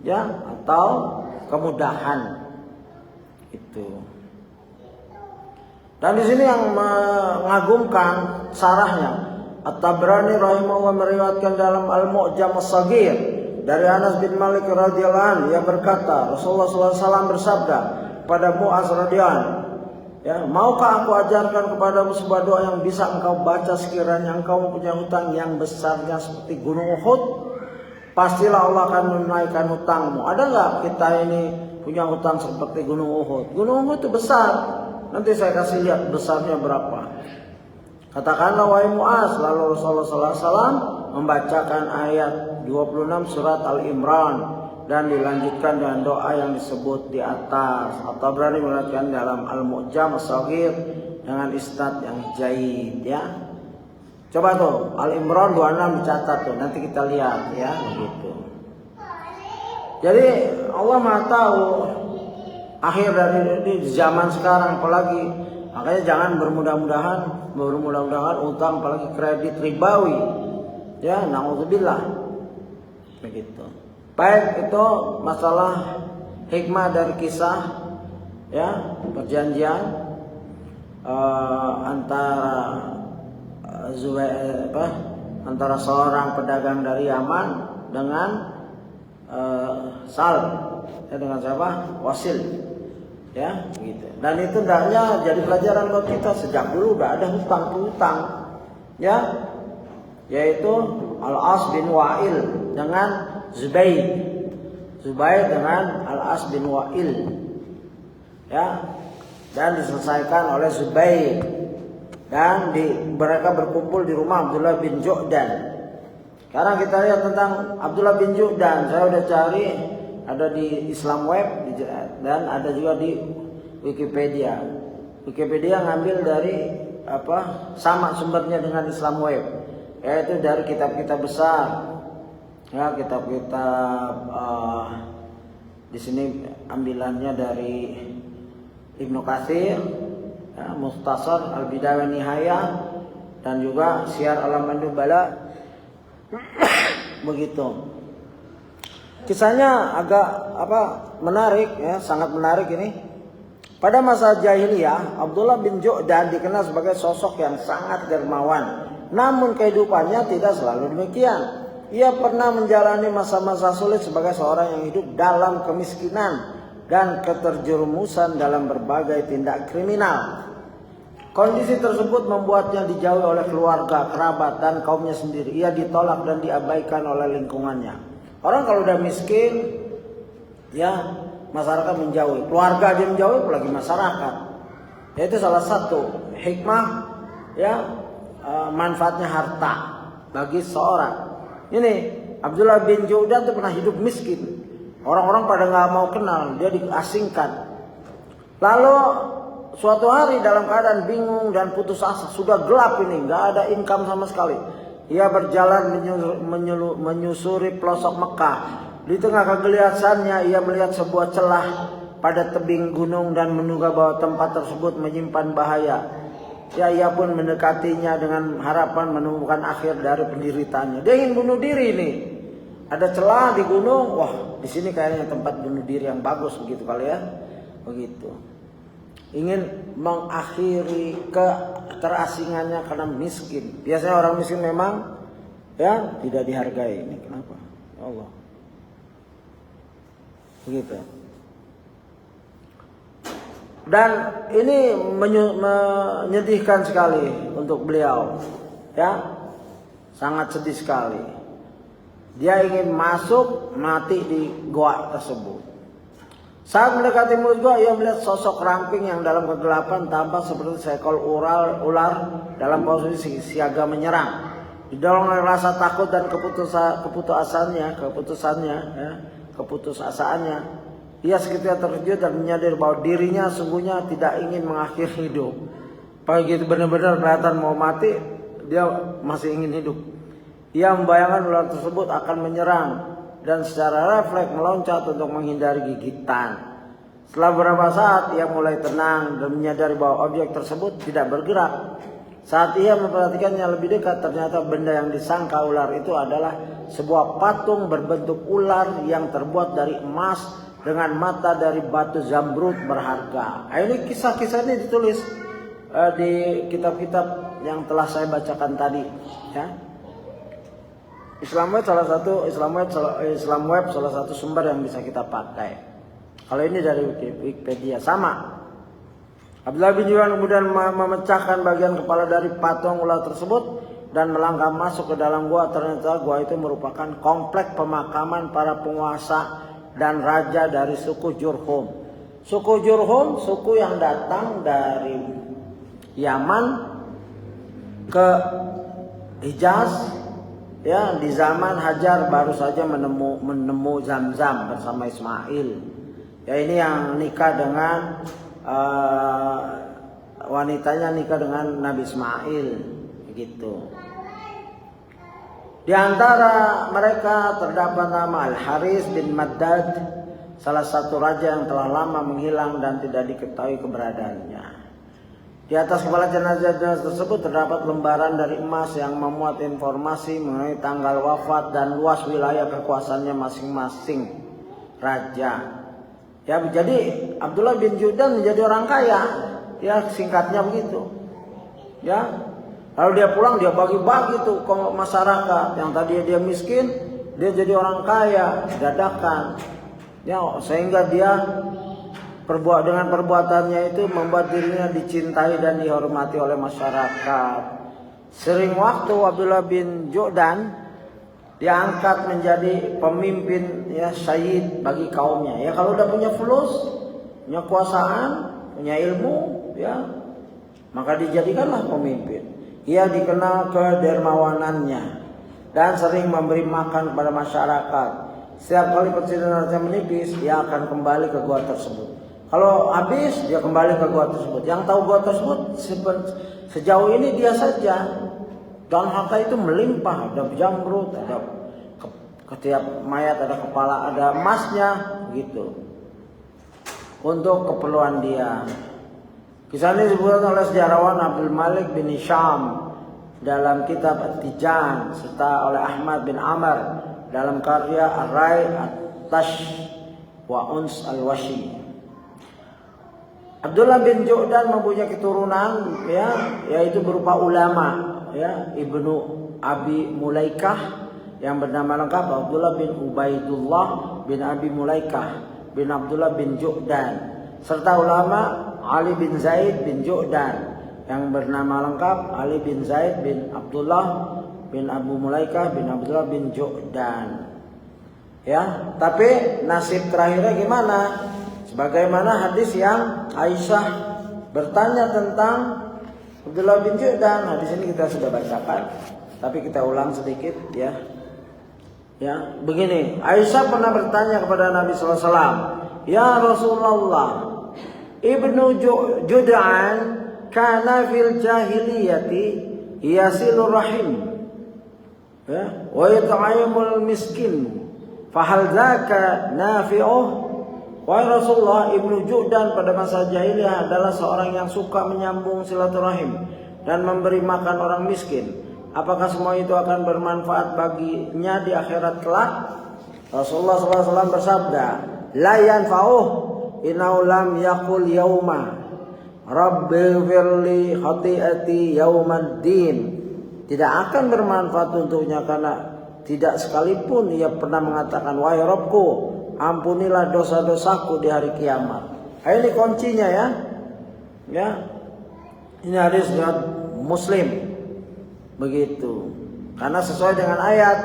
Speaker 1: Ya, atau kemudahan. Itu. Dan di sini yang mengagumkan sarahnya, At-Tabrani rahimahullah meriwayatkan dalam Al-Mu'jam As-Saghir dari Anas bin Malik radhiyallahu anhu, ia berkata, Rasulullah SAW bersabda pada Mu'az radhiyallahu anhu, Ya, maukah aku ajarkan kepadamu sebuah doa yang bisa engkau baca sekiranya engkau mempunyai hutang yang besarnya seperti gunung Uhud? Pastilah Allah akan menunaikan hutangmu. Ada nggak kita ini punya hutang seperti gunung Uhud? Gunung Uhud itu besar. Nanti saya kasih lihat besarnya berapa. Katakanlah wahai Muaz, lalu Rasulullah SAW membacakan ayat 26 surat Al-Imran dan dilanjutkan dengan doa yang disebut di atas. Atau berani melihatkan dalam Al-Mu'jam As-Saghir dengan isnad yang jayyid, ya. Coba tuh Al-Imran 26 dicatat tuh, nanti kita lihat ya begitu. Jadi Allah Maha tahu akhir dari di zaman sekarang, apalagi makanya jangan bermudah-mudahan utang apalagi kredit ribawi. Ya, naudzubillah. Begitu. Baik, itu masalah hikmah dari kisah ya perjanjian antara seorang pedagang dari Yaman dengan Sal, ya, dengan siapa? Wasil, ya, gitu. Dan itu hendaknya jadi pelajaran buat kita. Sejak dulu udah ada hutang, ya, yaitu Al-As bin Wa'il dengan Zubair dengan Al-As bin Wa'il, ya, dan diselesaikan oleh Zubair. Dan mereka berkumpul di rumah Abdullah bin Ju'dan. Sekarang kita lihat tentang Abdullah bin Ju'dan. Saya udah cari, ada di Islam Web dan ada juga di Wikipedia. Wikipedia ngambil dari sama sumbernya dengan Islam Web, yaitu dari kitab-kitab besar. Ya, kitab-kitab di sini ambilannya dari Ibnu Katsir, ya, Mukhtasar Al-Bidayah wa Nihayah, dan juga Syiar Alamin Nubala. Begitu. Kisahnya agak menarik, ya, sangat menarik ini. Pada masa jahiliyah, Abdullah bin Ju'dan dikenal sebagai sosok yang sangat dermawan. Namun kehidupannya tidak selalu demikian. Ia pernah menjalani masa-masa sulit sebagai seorang yang hidup dalam kemiskinan dan keterjerumusan dalam berbagai tindak kriminal. Kondisi tersebut membuatnya dijauhi oleh keluarga, kerabat, dan kaumnya sendiri. Ia ditolak dan diabaikan oleh lingkungannya. Orang kalau udah miskin, ya, masyarakat menjauhi. Keluarga dia menjauhi, apalagi masyarakat. Itu salah satu hikmah, ya, manfaatnya harta bagi seorang. Ini Abdullah bin Ju'dan itu pernah hidup miskin. Orang-orang pada nggak mau kenal, dia diasingkan. Lalu suatu hari dalam keadaan bingung dan putus asa, sudah gelap ini, nggak ada income sama sekali. Ia berjalan menyusuri pelosok Mekah. Di tengah kegeliasannya, ia melihat sebuah celah pada tebing gunung dan menduga bahwa tempat tersebut menyimpan bahaya. Ya, ia pun mendekatinya dengan harapan menemukan akhir dari penderitaannya. Dia ingin bunuh diri ini. Ada celah di gunung, wah, di sini kayaknya tempat bunuh diri yang bagus, begitu kali ya, begitu. Ingin mengakhiri keterasingannya karena miskin. Biasanya orang miskin memang, ya, tidak dihargai. Ini kenapa? Ya Allah. Begitu. Dan ini menyedihkan sekali untuk beliau, ya, sangat sedih sekali. Dia ingin masuk, mati di goa tersebut. Saat mendekati mulut gua, ia melihat sosok ramping yang dalam kegelapan tampak seperti seekor ular dalam posisi siaga menyerang. Didorong oleh rasa takut dan keputusasaannya, ia seketika terkejut dan menyadari bahwa dirinya sungguhnya tidak ingin mengakhiri hidup. Pagi itu benar-benar kelihatan mau mati, dia masih ingin hidup. Ia membayangkan ular tersebut akan menyerang dan secara refleks meloncat untuk menghindari gigitan. Setelah beberapa saat, ia mulai tenang dan menyadari bahwa objek tersebut tidak bergerak. Saat ia memperhatikannya lebih dekat, ternyata benda yang disangka ular itu adalah sebuah patung berbentuk ular yang terbuat dari emas dengan mata dari batu zamrud berharga. Nah, ini kisah-kisah ini ditulis di kitab-kitab yang telah saya bacakan tadi, ya. Islam Web salah satu sumber yang bisa kita pakai. Kalau ini dari Wikipedia sama. Abdullah bin Judan kemudian memecahkan bagian kepala dari patung ular tersebut dan melangkah masuk ke dalam gua. Ternyata gua itu merupakan komplek pemakaman para penguasa dan raja dari suku Jurhum. Suku Jurhum, suku yang datang dari Yaman ke Hijaz, ya, di zaman Hajar baru saja menemu Zam-Zam bersama Ismail. Ya, ini yang nikah dengan wanitanya nikah dengan Nabi Ismail, begitu. Di antara mereka terdapat nama Al-Haris bin Maddad, salah satu raja yang telah lama menghilang dan tidak diketahui keberadaannya. Di atas kepala jenazah tersebut terdapat lembaran dari emas yang memuat informasi mengenai tanggal wafat dan luas wilayah kekuasaannya masing-masing raja. Ya, jadi Abdullah bin Judan menjadi orang kaya. Ya, singkatnya begitu. Ya. Lalu dia pulang, dia bagi-bagi tuh ke masyarakat. Yang tadi dia miskin, dia jadi orang kaya dadakan. Ya, sehingga dia dengan perbuatannya itu membuat dirinya dicintai dan dihormati oleh masyarakat. Sering waktu Abdullah bin Judan diangkat menjadi pemimpin, ya, sayyid bagi kaumnya. Ya, kalau udah punya fulus, punya kuasaan, punya ilmu, ya, maka dijadikanlah pemimpin. Ia dikenal kedermawanannya dan sering memberi makan kepada masyarakat. Setiap kali persidangannya menipis, ia akan kembali ke gua tersebut. Kalau habis, dia kembali ke gua tersebut. Yang tahu gua tersebut sejauh ini dia saja. Dan harta itu melimpah, ada jamrut, ada setiap mayat ada kepala, ada emasnya, gitu. Untuk keperluan dia. Kisah ini disebutkan oleh sejarawan Abdul Malik bin Hisham dalam kitab At-Tijan, serta oleh Ahmad bin Amr dalam karya Ar-Rai At-Tash wa Uns Al-Washi. Abdullah bin Judan mempunyai keturunan, ya, yaitu berupa ulama, ya, Ibnu Abi Mulaikah yang bernama lengkap Abdullah bin Ubaidullah bin Abi Mulaikah bin Abdullah bin Judan, serta ulama Ali bin Zaid bin Judan yang bernama lengkap Ali bin Zaid bin Abdullah bin Abu Mulaikah bin Abdullah bin Judan. Ya, tapi nasib terakhirnya gimana? Sebagaimana hadis yang Aisyah bertanya tentang Abdullah bin Judan. Hadis ini kita sudah bacakan, tapi kita ulang sedikit, ya. Ya, begini. Aisyah pernah bertanya kepada Nabi SAW, "Ya Rasulullah, Ibnu Jud'an kana fil jahiliyati yasilur rahim, ya, wa yut'imul miskin, fahal dzaka nafi'uh?" Wahai Rasulullah, Ibnu Judan pada masa jahiliyah adalah seorang yang suka menyambung silaturahim dan memberi makan orang miskin. Apakah semua itu akan bermanfaat baginya di akhirat kelak? Rasulullah SAW bersabda, "La yanfa'uh innahu lam yaqul yauma rabbighfirli khati'ati yaumaddin." Tidak akan bermanfaat untuknya karena tidak sekalipun ia pernah mengatakan, "Wahai Rabbku, ampunilah dosa-dosaku di hari kiamat." Ini kuncinya, ya. Ya. Ini hadis riwayat Muslim. Begitu. Karena sesuai dengan ayat,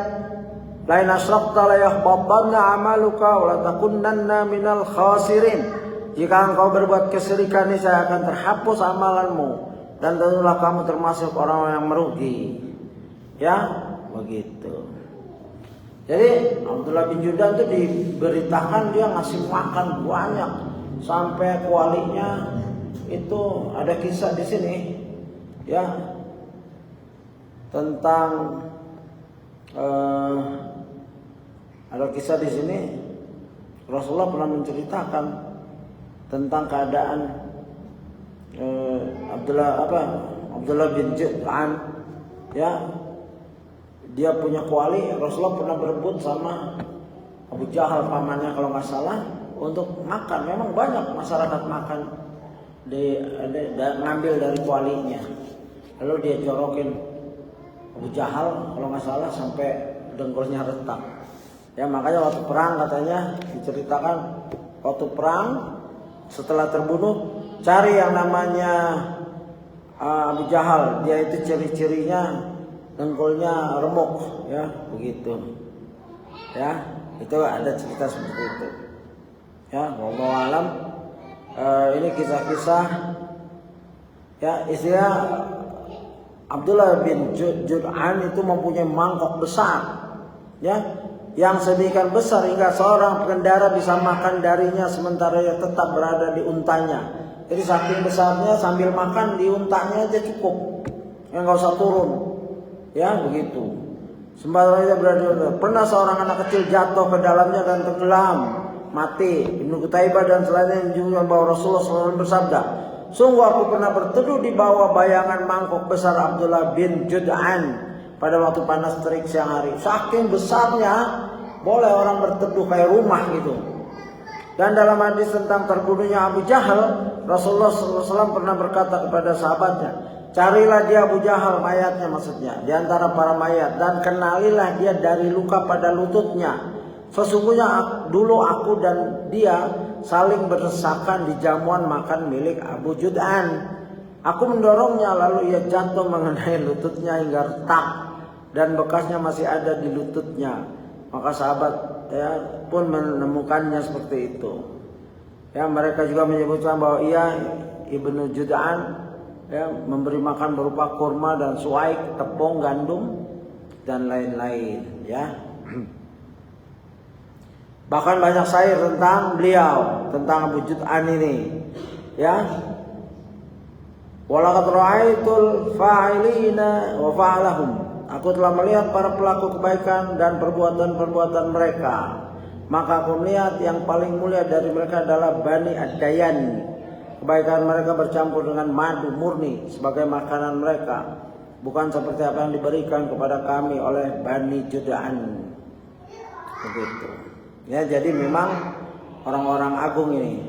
Speaker 1: "La in asyrakta la yahbatanna 'amaluka wa la takunanna minal khasirin." Jika engkau berbuat kesyirikan, niscaya akan terhapus amalanmu dan tentulah kamu termasuk orang yang merugi. Ya, begitu. Jadi Abdullah bin Judan itu diberitakan dia ngasih makan banyak sampai kualinya itu ada kisah di sini, ya, tentang ada kisah di sini Rasulullah pernah menceritakan tentang keadaan Abdullah bin Judan, ya. Dia punya kuali, Rasulullah pernah berebut sama Abu Jahal pamannya kalau nggak salah untuk makan. Memang banyak masyarakat makan ngambil dari kualinya. Lalu dia jorokin Abu Jahal kalau nggak salah sampai dengkulnya retak. Ya, makanya waktu perang katanya diceritakan waktu perang setelah terbunuh cari yang namanya Abu Jahal, dia itu ciri-cirinya dengkulnya remuk, ya begitu. Ya, itu ada cerita seperti itu. Ya, wallahu alam. Ini kisah-kisah ya, istilah Abdullah bin Jud'an itu mempunyai mangkok besar, ya, yang sedemikian besar hingga seorang pengendara bisa makan darinya sementara ia tetap berada di untanya. Jadi saking besarnya sambil makan di untanya aja cukup, yang nggak usah turun, ya begitu. Sementara ia berada di untanya. Pernah seorang anak kecil jatuh ke dalamnya dan tenggelam, mati. Ibnu Qutaibah dan selainnya juga bahwa Rasulullah SAW bersabda, sungguh aku pernah berteduh di bawah bayangan mangkok besar Abdullah bin Jud'an pada waktu panas terik siang hari. Saking besarnya boleh orang berteduh kayak rumah gitu. Dan dalam hadis tentang terbunuhnya Abu Jahal, Rasulullah SAW pernah berkata kepada sahabatnya, carilah dia Abu Jahal, mayatnya maksudnya, di antara para mayat, dan kenalilah dia dari luka pada lututnya. Sesungguhnya dulu aku dan dia saling berdesakan di jamuan makan milik Abu Jud'an. Aku mendorongnya lalu ia jatuh mengenai lututnya hingga retak dan bekasnya masih ada di lututnya. Maka sahabat ya pun menemukannya seperti itu. Ya, mereka juga menyebutkan bahwa ia Ibnu Jud'an ya memberi makan berupa kurma dan suaik, tepung, gandum dan lain-lain, ya. Bahkan banyak syair tentang beliau, tentang Abu Jud'an ini, ya. Walaqad ra'aitul fa'ilina wa fa'alahum. Aku telah melihat para pelaku kebaikan dan perbuatan-perbuatan mereka. Maka aku melihat yang paling mulia dari mereka adalah Bani Ad-Dayan. Kebaikan mereka bercampur dengan madu murni sebagai makanan mereka, bukan seperti apa yang diberikan kepada kami oleh Bani Jud'an. Begitu. Ya, jadi memang orang-orang agung ini.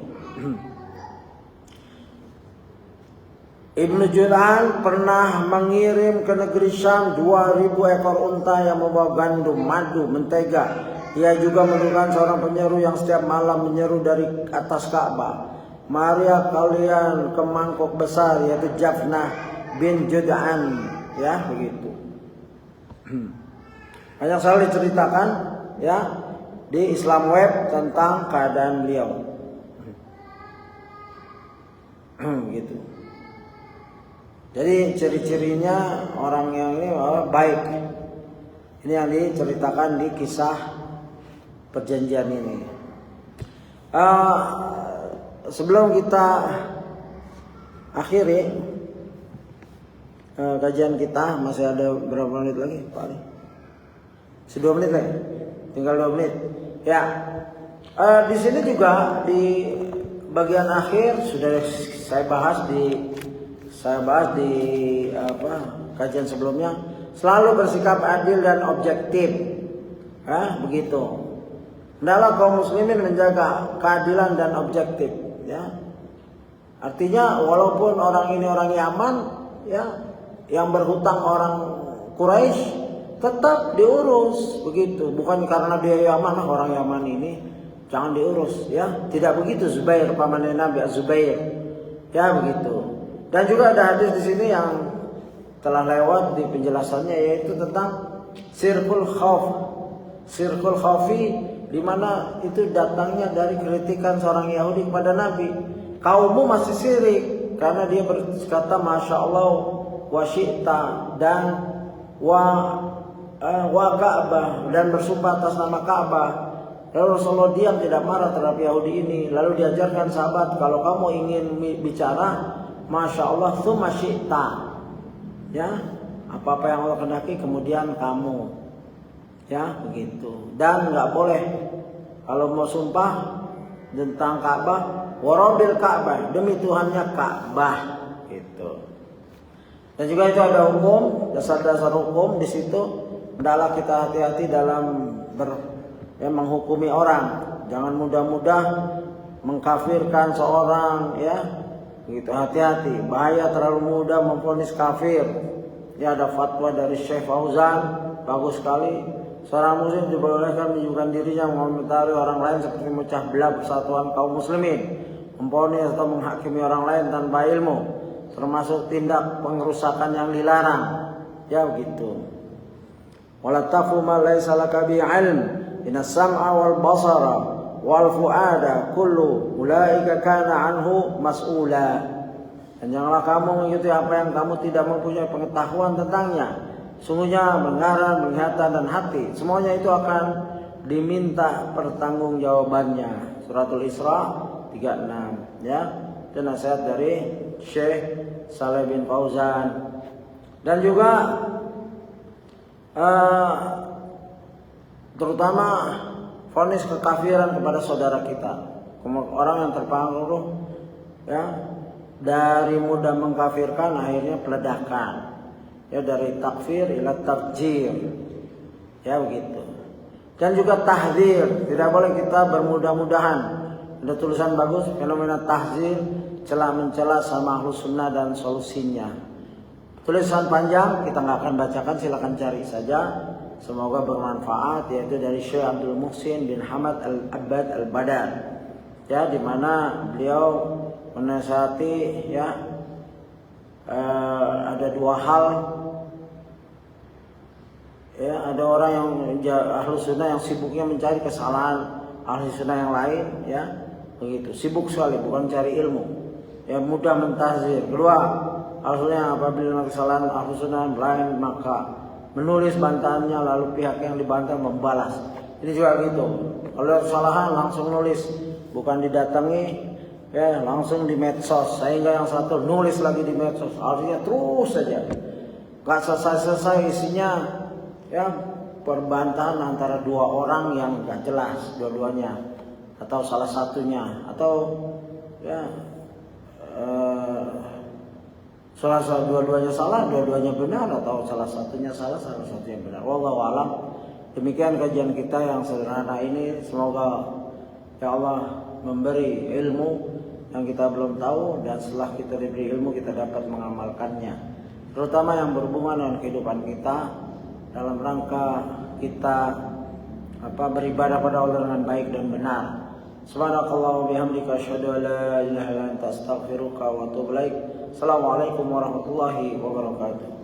Speaker 1: Ibnu Jud'an pernah mengirim ke negeri Syam 2000 ekor unta yang membawa gandum, madu, mentega. Ia juga menemukan seorang penyeru yang setiap malam menyeru dari atas Ka'bah, "Maria kalian ke mangkok besar," yaitu Jafnah bin Jud'an, ya begitu. Banyak sekali diceritakan ya di Islam Web tentang keadaan beliau. Gitu. Jadi ciri-cirinya orang yang ini baik. Ini yang diceritakan di kisah perjanjian ini. Sebelum kita akhiri kajian kita, masih ada berapa menit lagi, Pak Ali? 2 menit lagi, tinggal 2 menit. Ya, di sini juga di bagian akhir sudah saya bahas di kajian sebelumnya, selalu bersikap adil dan objektif, begitu. Hendaklah kaum muslimin menjaga keadilan dan objektif, ya. Artinya walaupun orang ini orang Yaman, ya, yang berhutang orang Quraisy, tetap diurus, begitu. Bukan karena dia Yaman, orang Yaman ini jangan diurus, ya. Tidak begitu Zubair, pamannya Nabi Az-Zubair, ya begitu. Dan juga ada hadis di sini yang telah lewat di penjelasannya, yaitu tentang sirkul khawfi, di mana itu datangnya dari kritikan seorang Yahudi kepada Nabi. Kaummu masih syirik karena dia berkata Masya Allah wa syi'ta dan wa Ka'bah, dan bersumpah atas nama Ka'bah. Lalu Rasulullah diam, tidak marah terhadap Yahudi ini. Lalu diajarkan sahabat, kalau kamu ingin bicara Masya Allah tsumma syi'ta, ya, apa-apa yang Allah kehendaki kemudian kamu, ya begitu. Dan nggak boleh kalau mau sumpah tentang Ka'bah, warabil Ka'bah, demi Tuhannya Ka'bah, gitu. Dan juga itu ada hukum, dasar-dasar hukum di situ. Hendaklah kita hati-hati dalam menghukumi orang. Jangan mudah-mudah mengkafirkan seorang, ya. Begitu, hati-hati, bahaya terlalu mudah memvonis kafir. Ya, ada fatwa dari Syekh Fauzan, bagus sekali. Seorang muslim dibolehkan menunjukkan dirinya mengomentari orang lain seperti memecah belah persatuan kaum muslimin. memvonis atau menghakimi orang lain tanpa ilmu, termasuk tindak pengerusakan yang dilarang. Ya begitu. Wala taqfu ma laysa laka bi 'ilm, innas sam'a wal basara wal fu'ada kullu ulaika kana anhu mas'ula. Dan janganlah kamu mengikuti apa yang kamu tidak mempunyai pengetahuan tentangnya. Sungguhnya pendengaran, penglihatan dan hati, semuanya itu akan diminta pertanggungjawabannya. Suratul Isra 36 ya. Itu nasihat dari Syekh Shalih bin Fauzan. Dan juga terutama vonis kekafiran kepada saudara kita, orang yang terpengaruh ya dari mudah mengkafirkan akhirnya peledakan ya, dari takfir ila takjir ya begitu. Dan juga tahdzir, tidak boleh kita bermudah-mudahan. Ada tulisan bagus, fenomena tahdzir, mencela sama Ahlus Sunnah dan solusinya. Tulisan panjang kita nggak akan bacakan, silakan cari saja. Semoga bermanfaat, yaitu dari Syekh Abdul Muhsin bin Hamad Al-Abbad Al-Badar. Ya, di mana beliau menasihati ya ada dua hal. Ya, ada orang yang Ahlus Sunnah yang sibuknya mencari kesalahan Ahlus Sunnah yang lain, ya begitu. Sibuk sekali, bukan cari ilmu. Ya, mudah mentahzir. Kedua, Ahlus-Sunnah apabila kesalahan Ahlus-Sunnah lain maka menulis bantahannya, lalu pihak yang dibantah membalas. Ini juga gitu. Kalau ada kesalahan langsung nulis, bukan didatangi ya langsung di medsos. Sehingga yang satu nulis lagi di medsos. Artinya terus saja, gak selesai-selesai isinya ya perbantahan antara dua orang yang gak jelas dua-duanya, atau salah satunya, atau ya salah satu dua-duanya salah, dua-duanya benar, atau salah satunya salah, salah satunya benar. Wallahu a'lam. Demikian kajian kita yang sederhana ini. Semoga ya Allah memberi ilmu yang kita belum tahu, dan setelah kita diberi ilmu kita dapat mengamalkannya, terutama yang berhubungan dengan kehidupan kita dalam rangka kita beribadah pada Allah dengan baik dan benar. Subhanakallah wa bihamdika asyhadu an la ilaha illa anta astaghfiruka wa atubu ilaik. Assalamualaikum warahmatullahi wabarakatuh.